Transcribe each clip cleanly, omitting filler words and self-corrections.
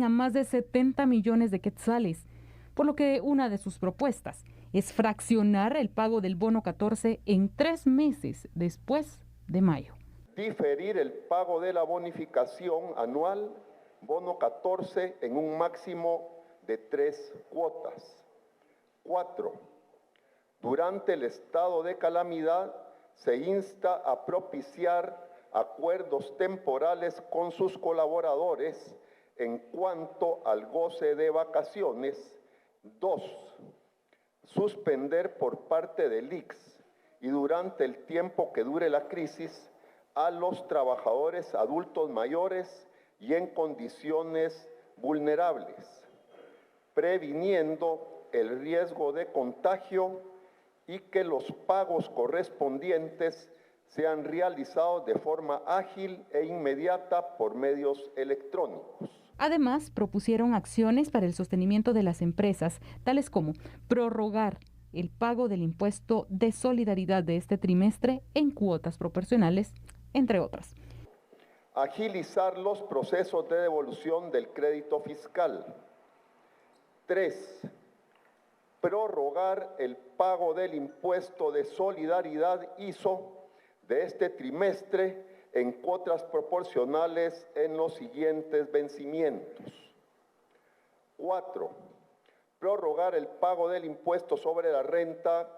a más de 70 millones de quetzales, por lo que una de sus propuestas es fraccionar el pago del bono 14 en 3 meses después de mayo. Diferir el pago de la bonificación anual, bono 14, en un máximo de 3 cuotas. 4. Durante el estado de calamidad se insta a propiciar acuerdos temporales con sus colaboradores en cuanto al goce de vacaciones. 2. Suspender por parte del ICS y durante el tiempo que dure la crisis a los trabajadores adultos mayores y en condiciones vulnerables, previniendo el riesgo de contagio y que los pagos correspondientes sean realizados de forma ágil e inmediata por medios electrónicos. Además, propusieron acciones para el sostenimiento de las empresas, tales como prorrogar el pago del impuesto de solidaridad de este trimestre en cuotas proporcionales, entre otras. Agilizar los procesos de devolución del crédito fiscal. 3. Prorrogar el pago del impuesto de solidaridad ISO de este trimestre en cuotas proporcionales en los siguientes vencimientos. 4. Prorrogar el pago del impuesto sobre la renta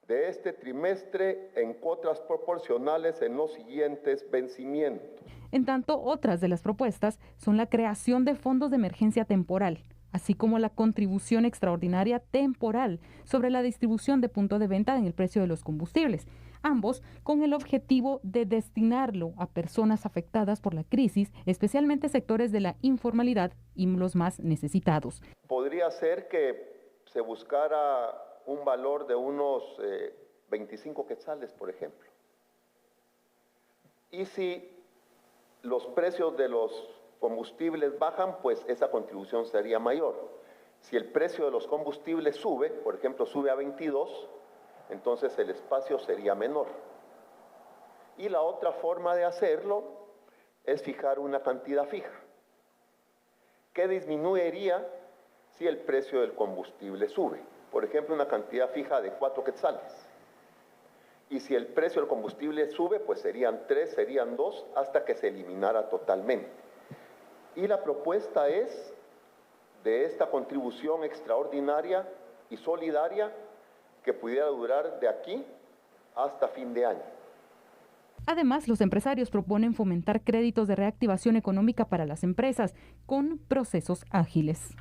de este trimestre en cuotas proporcionales en los siguientes vencimientos. En tanto, otras de las propuestas son la creación de fondos de emergencia temporal, así como la contribución extraordinaria temporal sobre la distribución de punto de venta en el precio de los combustibles, ambos con el objetivo de destinarlo a personas afectadas por la crisis, especialmente sectores de la informalidad y los más necesitados. Podría ser que se buscara un valor de unos 25 quetzales, por ejemplo. Y si los precios de los combustibles bajan, pues esa contribución sería mayor. Si el precio de los combustibles sube, por ejemplo, sube a 22, entonces el espacio sería menor. Y la otra forma de hacerlo es fijar una cantidad fija, que disminuiría si el precio del combustible sube. Por ejemplo, una cantidad fija de 4 quetzales. Y si el precio del combustible sube, pues serían 3, serían 2, hasta que se eliminara totalmente. Y la propuesta es de esta contribución extraordinaria y solidaria que pudiera durar de aquí hasta fin de año. Además, los empresarios proponen fomentar créditos de reactivación económica para las empresas con procesos ágiles.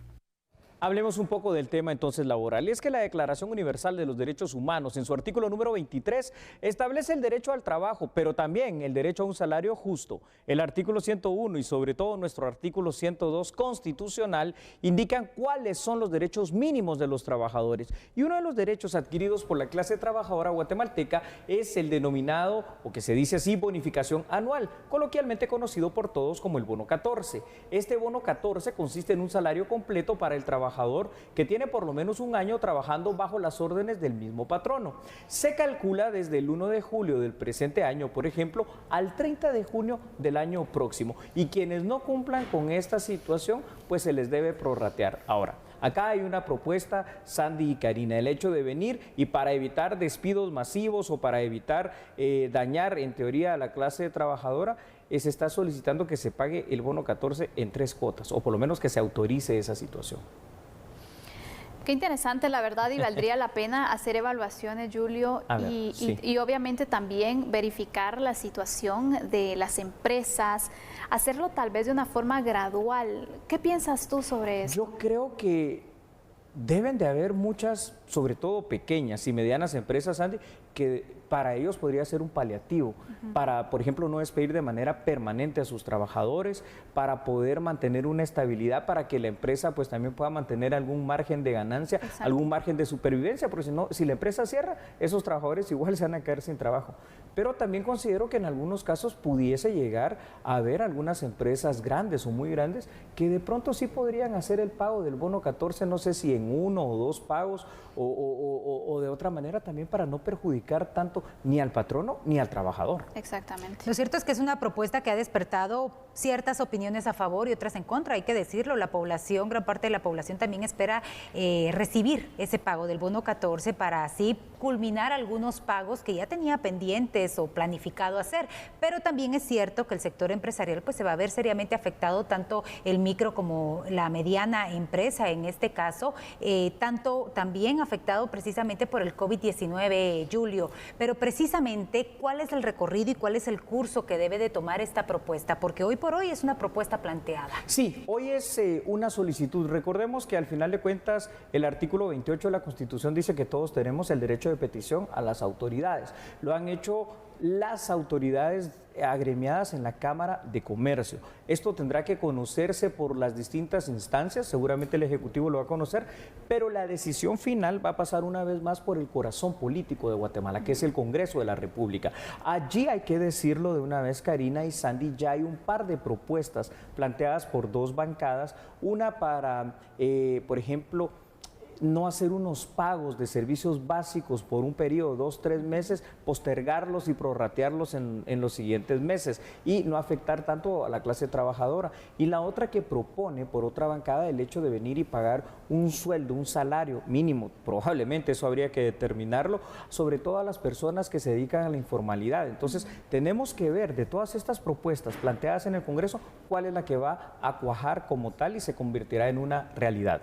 Hablemos un poco del tema entonces laboral. Y es que la Declaración Universal de los Derechos Humanos, en su artículo número 23, establece el derecho al trabajo, pero también el derecho a un salario justo. El artículo 101 y sobre todo nuestro artículo 102 constitucional indican cuáles son los derechos mínimos de los trabajadores. Y uno de los derechos adquiridos por la clase trabajadora guatemalteca es el denominado, o que se dice así, bonificación anual, coloquialmente conocido por todos como el bono 14. Este bono 14 consiste en un salario completo para el trabajador que tiene por lo menos un año trabajando bajo las órdenes del mismo patrono. Se calcula desde el 1 de julio del presente año, por ejemplo, al 30 de junio del año próximo. Y quienes no cumplan con esta situación, pues se les debe prorratear. Ahora, acá hay una propuesta, Sandy y Karina, el hecho de venir y para evitar despidos masivos o para evitar dañar en teoría a la clase trabajadora, se está solicitando que se pague el bono 14 en 3 cuotas, o por lo menos que se autorice esa situación. Qué interesante, la verdad, y valdría la pena hacer evaluaciones, Julio, y obviamente también verificar la situación de las empresas, hacerlo tal vez de una forma gradual. ¿Qué piensas tú sobre eso? Yo creo que deben de haber muchas, sobre todo pequeñas y medianas empresas, Andy, que para ellos podría ser un paliativo, para, por ejemplo, no despedir de manera permanente a sus trabajadores, para poder mantener una estabilidad, para que la empresa pues también pueda mantener algún margen de ganancia, algún margen de supervivencia, porque si no, si la empresa cierra, esos trabajadores igual se van a quedar sin trabajo. Pero también considero que en algunos casos pudiese llegar a haber algunas empresas grandes o muy grandes que de pronto sí podrían hacer el pago del bono 14, no sé si en 1 o 2 pagos o de otra manera también para no perjudicar tanto tanto ni al patrono ni al trabajador. Exactamente. Lo cierto es que es una propuesta que ha despertado ciertas opiniones a favor y otras en contra, hay que decirlo. La población, gran parte de la población también espera recibir ese pago del bono 14 para así culminar algunos pagos que ya tenía pendientes o planificado hacer. Pero también es cierto que el sector empresarial pues se va a ver seriamente afectado, tanto el micro como la mediana empresa en este caso, tanto también afectado precisamente por el COVID-19, Julio. Pero precisamente, ¿cuál es el recorrido y cuál es el curso que debe de tomar esta propuesta? Porque hoy por hoy es una propuesta planteada. Sí, hoy es una solicitud. Recordemos que al final de cuentas el artículo 28 de la Constitución dice que todos tenemos el derecho de petición a las autoridades. Lo han hecho las autoridades agremiadas en la Cámara de Comercio. Esto tendrá que conocerse por las distintas instancias, seguramente el Ejecutivo lo va a conocer, pero la decisión final va a pasar una vez más por el corazón político de Guatemala, que es el Congreso de la República. Allí hay que decirlo de una vez, Karina y Sandy, ya hay un par de propuestas planteadas por dos bancadas, una para, por ejemplo, no hacer unos pagos de servicios básicos por un periodo, 2, 3 meses, postergarlos y prorratearlos en los siguientes meses y no afectar tanto a la clase trabajadora. Y la otra que propone, por otra bancada, el hecho de venir y pagar un sueldo, un salario mínimo, probablemente eso habría que determinarlo, sobre todo a las personas que se dedican a la informalidad. Entonces, tenemos que ver de todas estas propuestas planteadas en el Congreso, cuál es la que va a cuajar como tal y se convertirá en una realidad.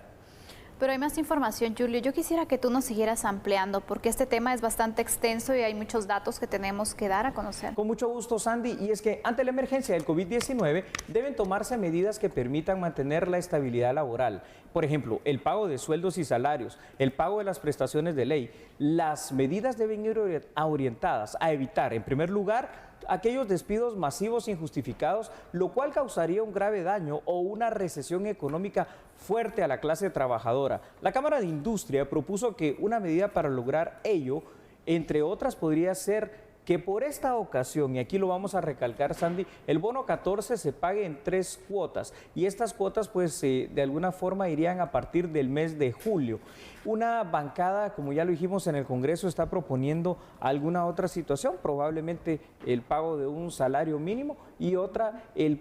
Pero hay más información, Julio. Yo quisiera que tú nos siguieras ampliando porque este tema es bastante extenso y hay muchos datos que tenemos que dar a conocer. Con mucho gusto, Sandy. Y es que ante la emergencia del COVID-19 deben tomarse medidas que permitan mantener la estabilidad laboral. Por ejemplo, el pago de sueldos y salarios, el pago de las prestaciones de ley. Las medidas deben ir orientadas a evitar, en primer lugar, aquellos despidos masivos injustificados, lo cual causaría un grave daño o una recesión económica fuerte a la clase trabajadora. La Cámara de Industria propuso que una medida para lograr ello, entre otras, podría ser que por esta ocasión, y aquí lo vamos a recalcar, Sandy, el bono 14 se pague en 3 cuotas y estas cuotas pues de alguna forma irían a partir del mes de julio. Una bancada, como ya lo dijimos en el Congreso, está proponiendo alguna otra situación, probablemente el pago de un salario mínimo y otra el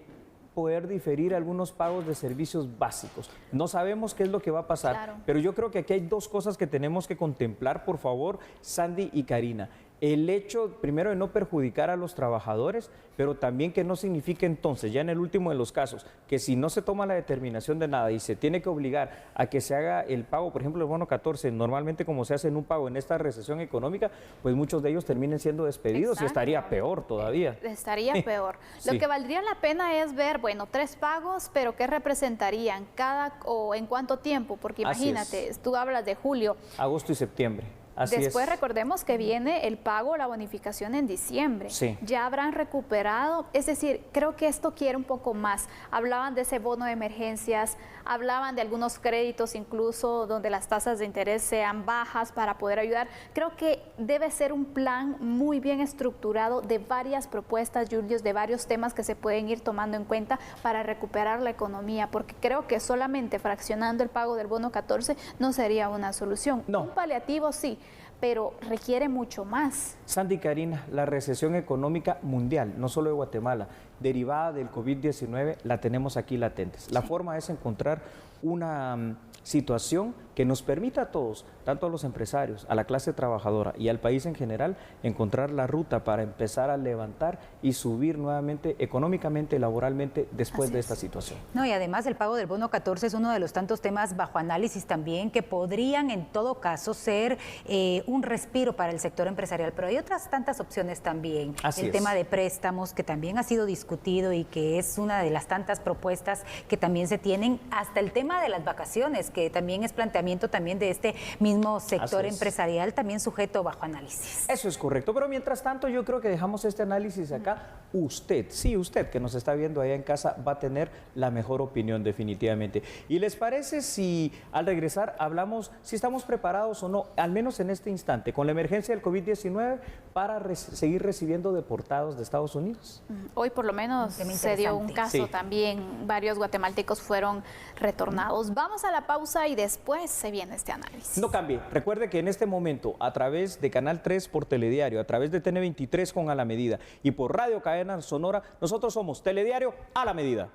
poder diferir algunos pagos de servicios básicos. No sabemos qué es lo que va a pasar, claro, pero yo creo que aquí hay dos cosas que tenemos que contemplar, por favor, Sandy y Karina. El hecho, primero, de no perjudicar a los trabajadores, pero también que no signifique entonces, ya en el último de los casos, que si no se toma la determinación de nada y se tiene que obligar a que se haga el pago, por ejemplo, el bono 14, normalmente como se hace en un pago en esta recesión económica, pues muchos de ellos terminen siendo despedidos. Exacto. Y estaría peor todavía. Estaría peor. Sí. Lo que valdría la pena es ver, bueno, 3 pagos, pero ¿qué representarían? ¿Cada o en cuánto tiempo? Porque imagínate, tú hablas de julio. Agosto y septiembre. Después recordemos que viene el pago, la bonificación en diciembre. Sí. Ya habrán recuperado, es decir, creo que esto quiere un poco más. Hablaban de ese bono de emergencias, hablaban de algunos créditos incluso donde las tasas de interés sean bajas para poder ayudar. Creo que debe ser un plan muy bien estructurado de varias propuestas, Julio, de varios temas que se pueden ir tomando en cuenta para recuperar la economía, porque creo que solamente fraccionando el pago del bono 14 no sería una solución. No. Un paliativo sí, pero requiere mucho más. Sandy, Karina, la recesión económica mundial, no solo de Guatemala, derivada del COVID-19, la tenemos aquí latentes. La forma es encontrar una situación que nos permita a todos, tanto a los empresarios, a la clase trabajadora y al país en general, encontrar la ruta para empezar a levantar y subir nuevamente económicamente, laboralmente, después de esta situación. No, y además el pago del bono 14 es uno de los tantos temas bajo análisis también que podrían en todo caso ser un respiro para el sector empresarial, pero hay otras tantas opciones también. El tema de préstamos, que también ha sido discutido y que es una de las tantas propuestas que también se tienen, hasta el tema de las vacaciones, que también es planteamiento también de este mismo sector empresarial, también sujeto bajo análisis. Eso es correcto, pero mientras tanto yo creo que dejamos este análisis acá. Usted, sí, usted que nos está viendo allá en casa va a tener la mejor opinión definitivamente. ¿Y les parece si al regresar hablamos si estamos preparados o no, al menos en este instante, con la emergencia del COVID-19 para seguir recibiendo deportados de Estados Unidos? Hoy por lo menos menos se dio un caso también, varios guatemaltecos fueron retornados. Vamos a la pausa y después se viene este análisis. No cambie, recuerde que en este momento a través de Canal 3 por Telediario, a través de TN23 con A la Medida y por Radio Cadena Sonora, nosotros somos Telediario a la Medida.